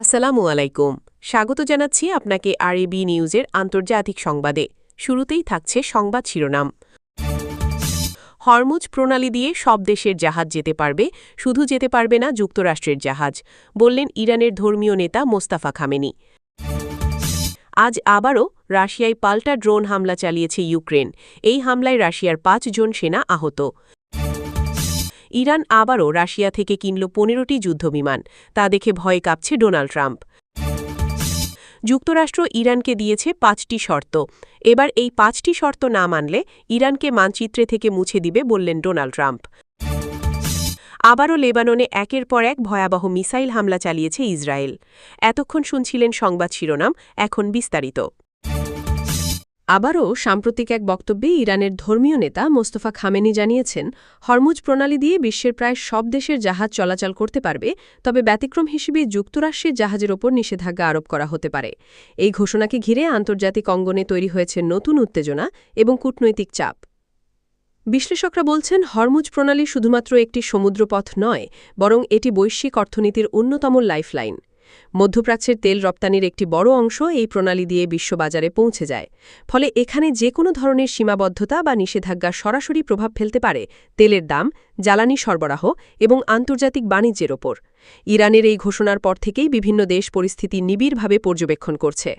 আসসালামু আলাইকুম। স্বাগত জানাচ্ছি আপনাকে আরএবি নিউজের আন্তর্জাতিক সংবাদে। শুরুতেই থাকছে সংবাদ শিরোনাম। হরমুজ প্রণালী দিয়ে সব দেশের জাহাজ যেতে পারবে, শুধু যেতে পারবে না যুক্তরাষ্ট্রের জাহাজ, বললেন ইরানের ধর্মীয় নেতা মোস্তাফা খামেনি। আজ আবারও রাশিয়ায় পাল্টা ড্রোন হামলা চালিয়েছে ইউক্রেন। এই হামলায় রাশিয়ার ৫ জন সেনা আহত। ইরান আবারও রাশিয়া থেকে কিনল ১৫টি যুদ্ধবিমান, তা দেখে ভয়ে কাঁপছে ডোনাল্ড ট্রাম্প। যুক্তরাষ্ট্র ইরানকে দিয়েছে ৫টি শর্ত। এবার এই ৫টি শর্ত না মানলে ইরানকে মানচিত্রে থেকে মুছে দিবে বললেন ডোনাল্ড ট্রাম্প। আবারও লেবাননে একের পর এক ভয়াবহ মিসাইল হামলা চালিয়েছে ইসরায়েল। এতক্ষণ শুনছিলেন সংবাদ শিরোনাম, এখন বিস্তারিত। আবারও সাম্প্রতিক এক বক্তব্যে ইরানের ধর্মীয় নেতা মোস্তফা খামেনি জানিয়েছেন, হরমুজ প্রণালী দিয়ে বিশ্বের প্রায় সব দেশের জাহাজ চলাচল করতে পারবে, তবে ব্যতিক্রম হিসেবে যুক্তরাষ্ট্রের জাহাজের ওপর নিষেধাজ্ঞা আরোপ করা হতে পারে। এই ঘোষণাকে ঘিরে আন্তর্জাতিক অঙ্গনে তৈরি হয়েছে নতুন উত্তেজনা এবং কূটনৈতিক চাপ। বিশ্লেষকরা বলছেন, হরমুজ প্রণালী শুধুমাত্র একটি সমুদ্রপথ নয়, বরং এটি বৈশ্বিক অর্থনীতির অন্যতম লাইফলাইন। মধ্যপ্রাচ্যের তেল রপ্তানির একটি বড় অংশ এই প্রণালী দিয়ে বিশ্ববাজারে পৌঁছে যায়। ফলে এখানে যে কোনো ধরনের সীমাবদ্ধতা বা নিষেধাজ্ঞা সরাসরি প্রভাব ফেলতে পারে তেলের দাম, জ্বালানি সরবরাহ এবং আন্তর্জাতিক বাণিজ্যের ওপর। ইরানের এই ঘোষণার পর থেকেই বিভিন্ন দেশ পরিস্থিতি নিবিড়ভাবে পর্যবেক্ষণ করছে।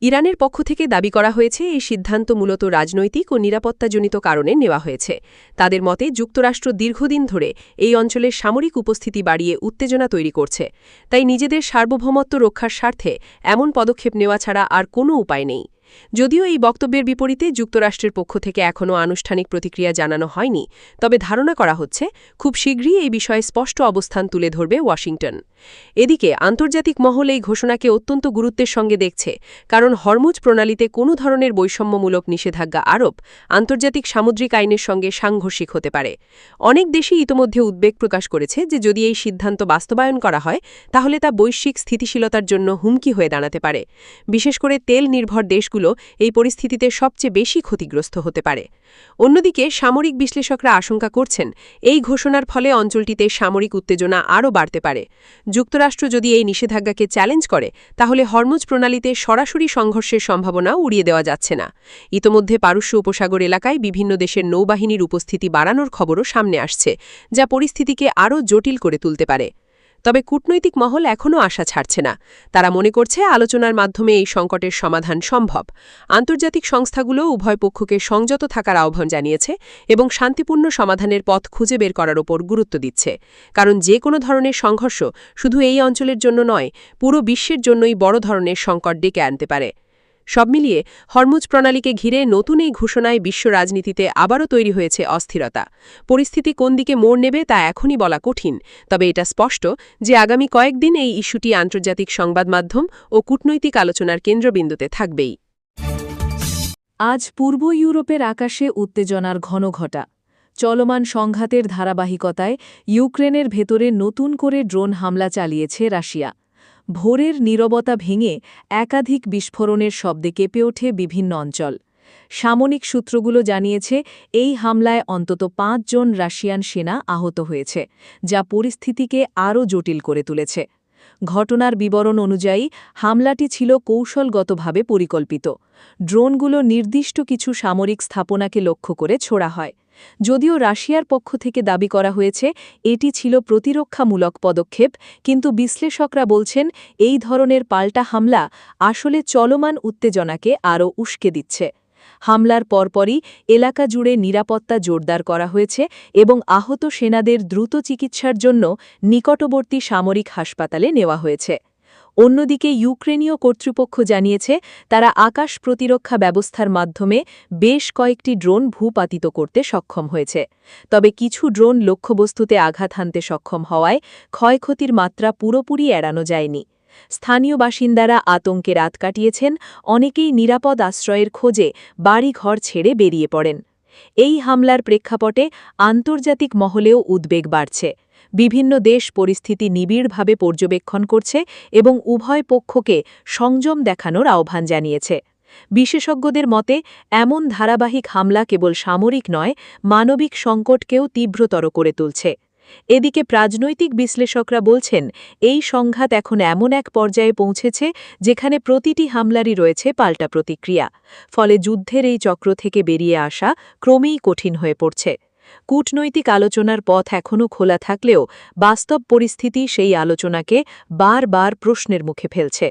ইরানের পক্ষ থেকে দাবি করা হয়েছে, এই সিদ্ধান্ত মূলত রাজনৈতিক ও নিরাপত্তাজনিত কারণে নেওয়া হয়েছে। তাদের মতে, যুক্তরাষ্ট্র দীর্ঘদিন ধরে এই অঞ্চলের সামরিক উপস্থিতি বাড়িয়ে উত্তেজনা তৈরি করছে। তাই নিজেদের সার্বভৌমত্ব রক্ষার স্বার্থে এমন পদক্ষেপ নেওয়া ছাড়া আর কোনো উপায় নেই। যদিও এই বক্তব্যের বিপরীতে যুক্তরাষ্ট্রের পক্ষ থেকে এখনও আনুষ্ঠানিক প্রতিক্রিয়া জানানো হয়নি, তবে ধারণা করা হচ্ছে খুব শীঘ্রই এই বিষয়ে স্পষ্ট অবস্থান তুলে ধরবে ওয়াশিংটন। এদিকে আন্তর্জাতিক মহল এই ঘোষণাকে অত্যন্ত গুরুত্বের সঙ্গে দেখছে, কারণ হরমুজ প্রণালীতে কোনো ধরনের বৈষম্যমূলক নিষেধাজ্ঞা আরোপ আন্তর্জাতিক সামুদ্রিক আইনের সঙ্গে সাংঘর্ষিক হতে পারে। অনেক দেশই ইতোমধ্যে উদ্বেগ প্রকাশ করেছে যে যদি এই সিদ্ধান্ত বাস্তবায়ন করা হয়, তাহলে তা বৈশ্বিক স্থিতিশীলতার জন্য হুমকি হয়ে দাঁড়াতে পারে। বিশেষ করে তেল নির্ভর দেশগুলো এই পরিস্থিতিতে সবচেয়ে বেশি ক্ষতিগ্রস্ত হতে পারে। অন্যদিকে সামরিক বিশ্লেষকরা আশঙ্কা করছেন, এই ঘোষণার ফলে অঞ্চলটিতে সামরিক উত্তেজনা আরও বাড়তে পারে। যুক্তরাষ্ট্র যদি এই নিষেধাজ্ঞাকে চ্যালেঞ্জ করে, তাহলে হরমুজ প্রণালীতে সরাসরি সংঘর্ষের সম্ভাবনা উড়িয়ে দেওয়া যাচ্ছে না। ইতোমধ্যে পারস্য উপসাগর এলাকায় বিভিন্ন দেশের নৌবাহিনীর উপস্থিতি বাড়ানোর খবরও সামনে আসছে, যা পরিস্থিতিকে আরও জটিল করে তুলতে পারে। তবে কূটনৈতিক মহল এখনও আশা ছাড়ছে না। তারা মনে করছে, আলোচনার মাধ্যমে এই সংকটের সমাধান সম্ভব। আন্তর্জাতিক সংস্থাগুলো উভয় পক্ষকে সংযত থাকার আহ্বান জানিয়েছে এবং শান্তিপূর্ণ সমাধানের পথ খুঁজে বের করার ওপর গুরুত্ব দিচ্ছে। কারণ যে কোনো ধরনের সংঘর্ষ শুধু এই অঞ্চলের জন্য নয়, পুরো বিশ্বের জন্যই বড় ধরনের সংকট ডেকে আনতে পারে। সব মিলিয়ে হরমুজ প্রণালীকে ঘিরে নতুন এই ঘোষণায় বিশ্ব রাজনীতিতে আবারও তৈরি হয়েছে অস্থিরতা। পরিস্থিতি কোন দিকে মোড় নেবে তা এখনই বলা কঠিন, তবে এটা স্পষ্ট যে আগামী কয়েকদিন এই ইস্যুটি আন্তর্জাতিক সংবাদ মাধ্যম ও কূটনৈতিক আলোচনার কেন্দ্রবিন্দুতে থাকবেই। আজ পূর্ব ইউরোপের আকাশে উত্তেজনার ঘনঘটা। চলমান সংঘাতের ধারাবাহিকতায় ইউক্রেনের ভেতরে নতুন করে ড্রোন হামলা চালিয়েছে রাশিয়া। ভোরের নীরবতা ভেঙে একাধিক বিস্ফোরণের শব্দে কেঁপে ওঠে বিভিন্ন অঞ্চল। সামরিক সূত্রগুলো জানিয়েছে, এই হামলায় অন্তত ৫ জন রাশিয়ান সেনা আহত হয়েছে, যা পরিস্থিতিকে আরও জটিল করে তুলেছে। ঘটনার বিবরণ অনুযায়ী হামলাটি ছিল কৌশলগতভাবে পরিকল্পিত। ড্রোনগুলো নির্দিষ্ট কিছু সামরিক স্থাপনাকে লক্ষ্য করে ছোড়া হয়। যদিও রাশিয়ার পক্ষ থেকে দাবি করা হয়েছে এটি ছিল প্রতিরক্ষামূলক পদক্ষেপ, কিন্তু বিশ্লেষকরা বলছেন এই ধরনের পাল্টা হামলা আসলে চলমান উত্তেজনাকে আরও উস্কে দিচ্ছে। হামলার পরপরই এলাকা জুড়ে নিরাপত্তা জোরদার করা হয়েছে এবং আহত সেনাদের দ্রুত চিকিৎসার জন্য নিকটবর্তী সামরিক হাসপাতালে নেওয়া হয়েছে। অন্যদিকে ইউক্রেনীয় কর্তৃপক্ষ জানিয়েছে, তারা আকাশ প্রতিরক্ষা ব্যবস্থার মাধ্যমে বেশ কয়েকটি ড্রোন ভূপাতিত করতে সক্ষম হয়েছে। তবে কিছু ড্রোন লক্ষ্যবস্তুতে আঘাত হানতে সক্ষম হওয়ায় ক্ষয়ক্ষতির মাত্রা পুরোপুরি এড়ানো যায়নি। স্থানীয় বাসিন্দারা আতঙ্কে রাত কাটিয়েছেন, অনেকেই নিরাপদ আশ্রয়ের খোঁজে বাড়িঘর ছেড়ে বেরিয়ে পড়েন। এই হামলার প্রেক্ষাপটে আন্তর্জাতিক মহলেও উদ্বেগ বাড়ছে। বিভিন্ন দেশ পরিস্থিতি নিবিড়ভাবে পর্যবেক্ষণ করছে এবং উভয় পক্ষকে সংযম দেখানোর আহ্বান জানিয়েছে। বিশেষজ্ঞদের মতে, এমন ধারাবাহিক হামলা কেবল সামরিক নয়, মানবিক সংকটকেও তীব্রতর করে তুলছে। এদিকে রাজনৈতিক বিশ্লেষকরা বলছেন এই সংঘাত এখন এমন এক পর্যায়ে পৌঁছেছে যেখানে প্রতিটি হামলারই রয়েছে পাল্টা প্রতিক্রিয়া, ফলে যুদ্ধের এই চক্র থেকে বেরিয়ে আসা ক্রমেই কঠিন হয়ে পড়ছে। কূটনৈতিক আলোচনার পথ এখনও খোলা থাকলেও বাস্তব পরিস্থিতি সেই আলোচনাকে বারবার প্রশ্নের মুখে ফেলছে।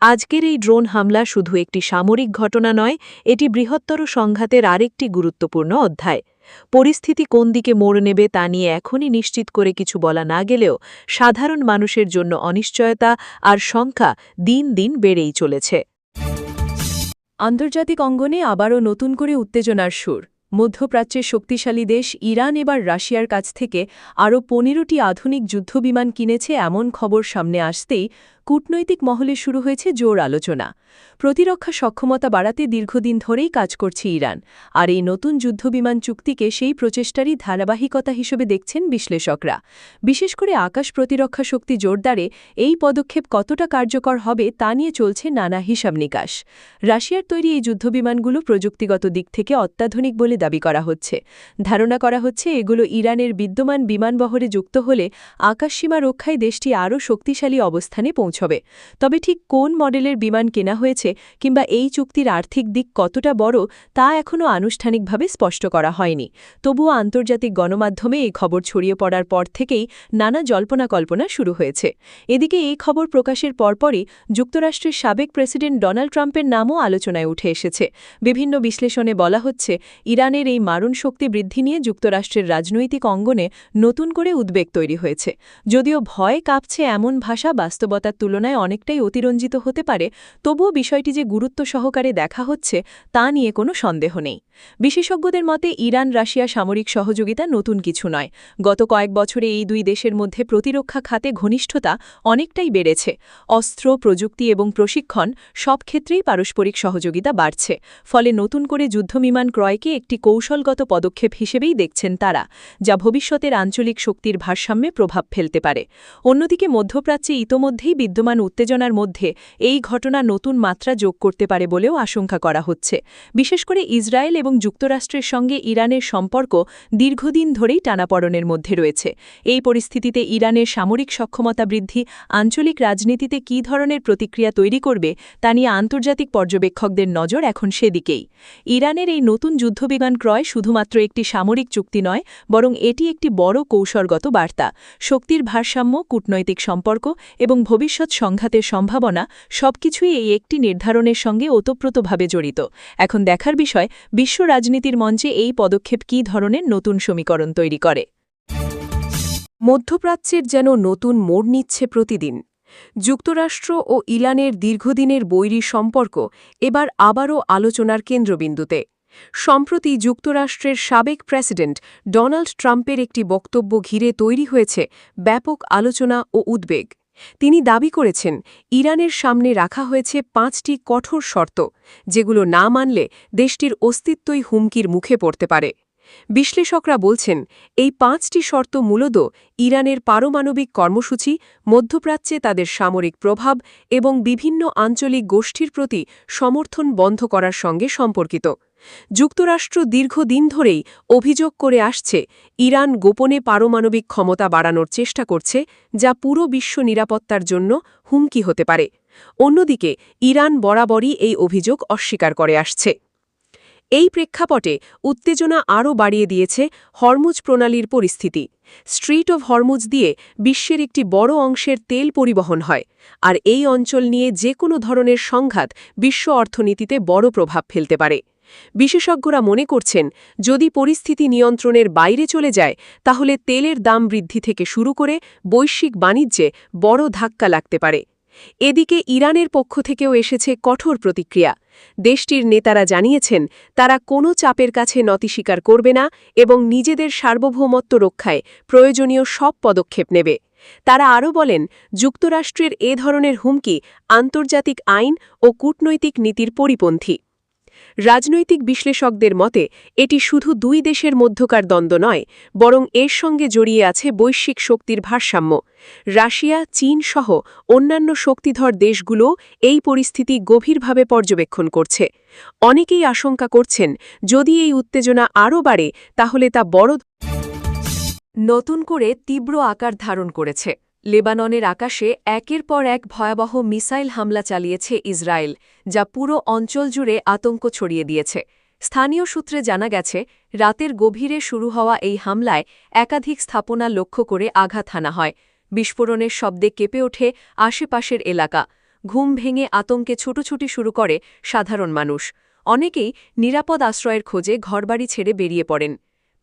আজকের এই ড্রোন হামলা শুধু একটি সামরিক ঘটনা নয়, এটি বৃহত্তর সংঘাতের আরেকটি গুরুত্বপূর্ণ অধ্যায়। পরিস্থিতি কোন দিকে মোড় নেবে তা নিয়ে এখনই নিশ্চিত করে কিছু বলা না গেলেও সাধারণ মানুষের জন্য অনিশ্চয়তা আর শঙ্কা দিন দিন বেড়েই চলেছে। আন্তর্জাতিক অঙ্গনে আবারও নতুন করে উত্তেজনার সুর। মধ্যপ্রাচ্যের শক্তিশালী দেশ ইরান এবার রাশিয়ার কাছ থেকে আরও ১৫টি আধুনিক যুদ্ধবিমান কিনেছে এমন খবর সামনে আসতেই কূটনৈতিক মহলে শুরু হয়েছে জোর আলোচনা। প্রতিরক্ষা সক্ষমতা বাড়াতে দীর্ঘদিন ধরেই কাজ করছে ইরান, আর এই নতুন যুদ্ধবিমান চুক্তিকে সেই প্রচেষ্টারই ধারাবাহিকতা হিসেবে দেখছেন বিশ্লেষকরা। বিশেষ করে আকাশ প্রতিরক্ষা শক্তি জোরদারে এই পদক্ষেপ কতটা কার্যকর হবে তা নিয়ে চলছে নানা হিসাব নিকাশ। রাশিয়ার তৈরি এই যুদ্ধবিমানগুলো প্রযুক্তিগত দিক থেকে অত্যাধুনিক বলে দাবি করা হচ্ছে। ধারণা করা হচ্ছে এগুলো ইরানের বিদ্যমান বিমানবহরে যুক্ত হলে আকাশসীমা রক্ষায় দেশটি আরও শক্তিশালী অবস্থানে পৌঁছবে। তবে ঠিক কোন মডেলের বিমান কেনা হয়েছে কিংবা এই চুক্তির আর্থিক দিক কতটা বড় তা এখনও আনুষ্ঠানিকভাবে স্পষ্ট করা হয়নি। তবুও আন্তর্জাতিক গণমাধ্যমে এই খবর ছড়িয়ে পড়ার পর থেকেই নানা জল্পনা-কল্পনা শুরু হয়েছে। এদিকে এই খবর প্রকাশের পরপরই যুক্তরাষ্ট্রের সাবেক প্রেসিডেন্ট ডোনাল্ড ট্রাম্পের নামও আলোচনায় উঠে এসেছে। বিভিন্ন বিশ্লেষণে বলা হচ্ছে ইরানের এই মারণ শক্তি বৃদ্ধি নিয়ে যুক্তরাষ্ট্রের রাজনৈতিক অঙ্গনে নতুন করে উদ্বেগ তৈরি হয়েছে। যদিও ভয় কাঁপছে এমন ভাষা বাস্তবতার তুলনায় অনেকটাই অতিরঞ্জিত হতে পারে, তবুও বিষয়টি যে গুরুত্ব সহকারে দেখা হচ্ছে তা নিয়ে কোনো সন্দেহ নেই। বিশেষজ্ঞদের মতে ইরান রাশিয়া সামরিক সহযোগিতা নতুন কিছু নয়। গত কয়েক বছরে এই দুই দেশের মধ্যে প্রতিরক্ষা খাতে ঘনিষ্ঠতা অনেকটাই বেড়েছে। অস্ত্র, প্রযুক্তি এবং প্রশিক্ষণ সব ক্ষেত্রেই পারস্পরিক সহযোগিতা বাড়ছে। ফলে নতুন করে যুদ্ধবিমান ক্রয়কে একটি কৌশলগত পদক্ষেপ হিসেবেই দেখছেন তারা, যা ভবিষ্যতের আঞ্চলিক শক্তির ভারসাম্যে প্রভাব ফেলতে পারে। অন্যদিকে মধ্যপ্রাচ্যে ইতোমধ্যেই বিদ্যমান উত্তেজনার মধ্যে এই ঘটনা নতুন মাত্রা যোগ করতে পারে বলেও আশঙ্কা করা হচ্ছে। বিশেষ করে ইসরায়েল এবং যুক্তরাষ্ট্রের সঙ্গে ইরানের সম্পর্ক দীর্ঘদিন ধরেই টানাপড়েনের মধ্যে রয়েছে। এই পরিস্থিতিতে ইরানের সামরিক সক্ষমতা বৃদ্ধি আঞ্চলিক রাজনীতিতে কী ধরনের প্রতিক্রিয়া তৈরি করবে তা নিয়ে আন্তর্জাতিক পর্যবেক্ষকদের নজর এখন সেদিকেই। ইরানের এই নতুন যুদ্ধবিমান ক্রয় শুধুমাত্র একটি সামরিক চুক্তি নয়, বরং এটি একটি বড় কৌশলগত বার্তা। শক্তির ভারসাম্য, কূটনৈতিক সম্পর্ক এবং ভবিষ্যৎ সংঘাতের সম্ভাবনা সবকিছুই এই একটি নির্ধারণের সঙ্গে ওতপ্রোতভাবে জড়িত। এখন দেখার বিষয় বিশ্ব রাজনীতির মঞ্চে এই পদক্ষেপ কী ধরনের নতুন সমীকরণ তৈরি করে। মধ্যপ্রাচ্যের যেন নতুন মোড় নিচ্ছে প্রতিদিন। যুক্তরাষ্ট্র ও ইরানের দীর্ঘদিনের বৈরী সম্পর্ক এবার আবারও আলোচনার কেন্দ্রবিন্দুতে। সম্প্রতি যুক্তরাষ্ট্রের সাবেক প্রেসিডেন্ট ডোনাল্ড ট্রাম্পের একটি বক্তব্য ঘিরে তৈরি হয়েছে ব্যাপক আলোচনা ও উদ্বেগ। তিনি দাবি করেছেন ইরানের সামনে রাখা হয়েছে 5টি কঠোর শর্ত, যেগুলো না মানলে দেশটির অস্তিত্বই হুমকির মুখে পড়তে পারে। বিশ্লেষকরা বলছেন এই 5টি শর্ত মূলত ইরানের পারমাণবিক কর্মসূচি, মধ্যপ্রাচ্যে তাদের সামরিক প্রভাব এবং বিভিন্ন আঞ্চলিক গোষ্ঠীর প্রতি সমর্থন বন্ধ করার সঙ্গে সম্পর্কিত। যুক্তরাষ্ট্র দীর্ঘদিন ধরেই অভিযোগ করে আসছে ইরান গোপনে পারমাণবিক ক্ষমতা বাড়ানোর চেষ্টা করছে, যা পুরো বিশ্ব নিরাপত্তার জন্য হুমকি হতে পারে। অন্যদিকে ইরান বরাবরই এই অভিযোগ অস্বীকার করে আসছে। এই প্রেক্ষাপটে উত্তেজনা আরও বাড়িয়ে দিয়েছে হরমুজ প্রণালীর পরিস্থিতি। স্ট্রিট অফ হরমুজ দিয়ে বিশ্বের একটি বড় অংশের তেল পরিবহন হয়, আর এই অঞ্চল নিয়ে যে কোনো ধরনের সংঘাত বিশ্ব অর্থনীতিতে বড় প্রভাব ফেলতে পারে। বিশেষজ্ঞরা মনে করছেন যদি পরিস্থিতি নিয়ন্ত্রণের বাইরে চলে যায় তাহলে তেলের দাম বৃদ্ধি থেকে শুরু করে বৈশ্বিক বাণিজ্যে বড় ধাক্কা লাগতে পারে। এদিকে ইরানের পক্ষ থেকেও এসেছে কঠোর প্রতিক্রিয়া। দেশটির নেতারা জানিয়েছেন তারা কোনো চাপের কাছে নতি স্বীকার করবে না এবং নিজেদের সার্বভৌমত্ব রক্ষায় প্রয়োজনীয় সব পদক্ষেপ নেবে। তারা আরও বলেন যুক্তরাষ্ট্রের এ ধরনের হুমকি আন্তর্জাতিক আইন ও কূটনৈতিক নীতির পরিপন্থী। রাজনৈতিক বিশ্লেষকদের মতে এটি শুধু দুই দেশের মধ্যকার দ্বন্দ্ব নয়, বরং এর সঙ্গে জড়িয়ে আছে বৈশ্বিক শক্তির ভারসাম্য। রাশিয়া, চীন সহ অন্যান্য শক্তিধর দেশগুলো এই পরিস্থিতি গভীরভাবে পর্যবেক্ষণ করছে। অনেকেই আশঙ্কা করছেন যদি এই উত্তেজনা আরও বাড়ে তাহলে তা বড় নতুন করে তীব্র আকার ধারণ করেছে। লেবাননের আকাশে একের পর এক ভয়াবহ মিসাইল হামলা চালিয়েছে ইসরায়েল, যা পুরো অঞ্চল জুড়ে আতঙ্ক ছড়িয়ে দিয়েছে। স্থানীয় সূত্রে জানা গেছে, রাতের গভীরে শুরু হওয়া এই হামলায় একাধিক স্থাপনা লক্ষ্য করে আঘাত হানা হয়। বিস্ফোরণের শব্দে কেঁপে ওঠে আশেপাশের এলাকা। ঘুম ভেঙে আতঙ্কে ছুটোছুটি শুরু করে সাধারণ মানুষ। অনেকেই নিরাপদ আশ্রয়ের খোঁজে ঘরবাড়ি ছেড়ে বেরিয়ে পড়েন।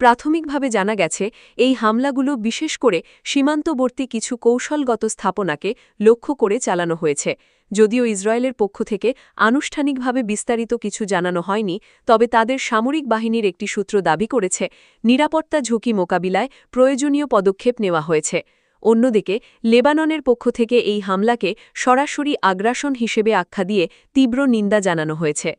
প্রাথমিকভাবে জানা গেছে, এই হামলাগুলো বিশেষ করে সীমান্তবর্তী কিছু কৌশলগত স্থাপনাকে লক্ষ্য করে চালানো হয়েছে। যদিও ইসরায়েলের পক্ষ থেকে আনুষ্ঠানিকভাবে বিস্তারিত কিছু জানানো হয়নি, তবে তাদের সামরিক বাহিনীর একটি সূত্র দাবি করেছে, নিরাপত্তা ঝুঁকি মোকাবিলায় প্রয়োজনীয় পদক্ষেপ নেওয়া হয়েছে। অন্যদিকে লেবাননের পক্ষ থেকে এই হামলাকে সরাসরি আগ্রাসন হিসেবে আখ্যা দিয়ে তীব্র নিন্দা জানানো হয়েছে।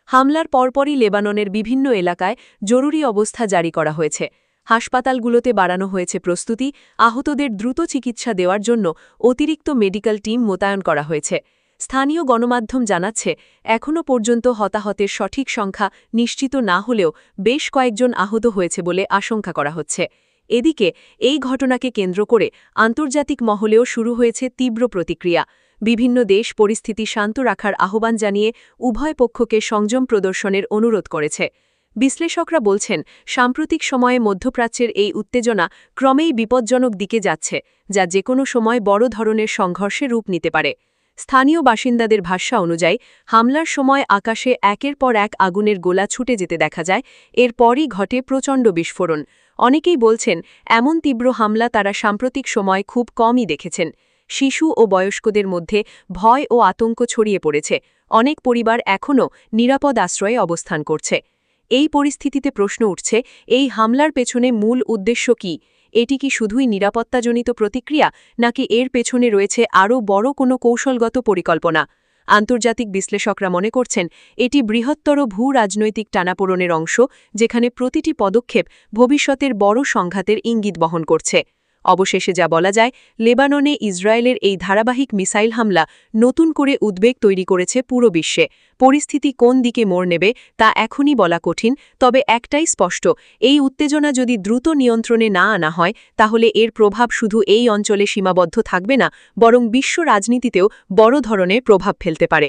হামলার পরপরই লেবাননের বিভিন্ন এলাকায় জরুরি অবস্থা জারি করা হয়েছে। হাসপাতালগুলোতে বাড়ানো হয়েছে প্রস্তুতি, আহতদের দ্রুত চিকিৎসা দেওয়ার জন্য অতিরিক্ত মেডিকেল টিম মোতায়েন করা হয়েছে। স্থানীয় গণমাধ্যম জানাচ্ছে, এখনও পর্যন্ত হতাহতের সঠিক সংখ্যা নিশ্চিত না হলেও বেশ কয়েকজন আহত হয়েছে বলে আশঙ্কা করা হচ্ছে। এদিকে এই ঘটনাকে কেন্দ্র করে আন্তর্জাতিক মহলেও শুরু হয়েছে তীব্র প্রতিক্রিয়া। বিভিন্ন দেশ পরিস্থিতি শান্ত রাখার আহ্বান জানিয়ে উভয় পক্ষকে সংযম প্রদর্শনের অনুরোধ করেছে। বিশ্লেষকরা বলছেন, সাম্প্রতিক সময়ে মধ্যপ্রাচ্যের এই উত্তেজনা ক্রমেই বিপজ্জনক দিকে যাচ্ছে, যা যেকোনো সময় বড় ধরনের সংঘর্ষে রূপ নিতে পারে। স্থানীয় বাসিন্দাদের ভাষ্য অনুযায়ী, হামলার সময় আকাশে একের পর এক আগুনের গোলা ছুটে যেতে দেখা যায়, এরপরই ঘটে প্রচণ্ড বিস্ফোরণ। অনেকেই বলছেন, এমন তীব্র হামলা তারা সাম্প্রতিক সময় খুব কমই দেখেছেন। শিশু ও বয়স্কদের মধ্যে ভয় ও আতঙ্ক ছড়িয়ে পড়েছে। অনেক পরিবার এখনও নিরাপদ আশ্রয়ে অবস্থান করছে। এই পরিস্থিতিতে প্রশ্ন উঠছে, এই হামলার পেছনে মূল উদ্দেশ্য কী? এটি কি শুধুই নিরাপত্তাজনিত প্রতিক্রিয়া, নাকি এর পেছনে রয়েছে আরও বড় কোনো কৌশলগত পরিকল্পনা? আন্তর্জাতিক বিশ্লেষকরা মনে করছেন, এটি বৃহত্তর ভূ-রাজনৈতিক টানাপোড়েনের অংশ, যেখানে প্রতিটি পদক্ষেপ ভবিষ্যতের বড় সংঘাতের ইঙ্গিত বহন করছে। অবশেষে যা বলা যায়, লেবাননে ইসরায়েলের এই ধারাবাহিক মিসাইল হামলা নতুন করে উদ্বেগ তৈরি করেছে পুরো বিশ্বে। পরিস্থিতি কোন দিকে মোড় নেবে তা এখনই বলা কঠিন, তবে একটাই স্পষ্ট, এই উত্তেজনা যদি দ্রুত নিয়ন্ত্রণে না আনা হয়, তাহলে এর প্রভাব শুধু এই অঞ্চলে সীমাবদ্ধ থাকবে না, বরং বিশ্ব রাজনীতিতেও বড় ধরনের প্রভাব ফেলতে পারে।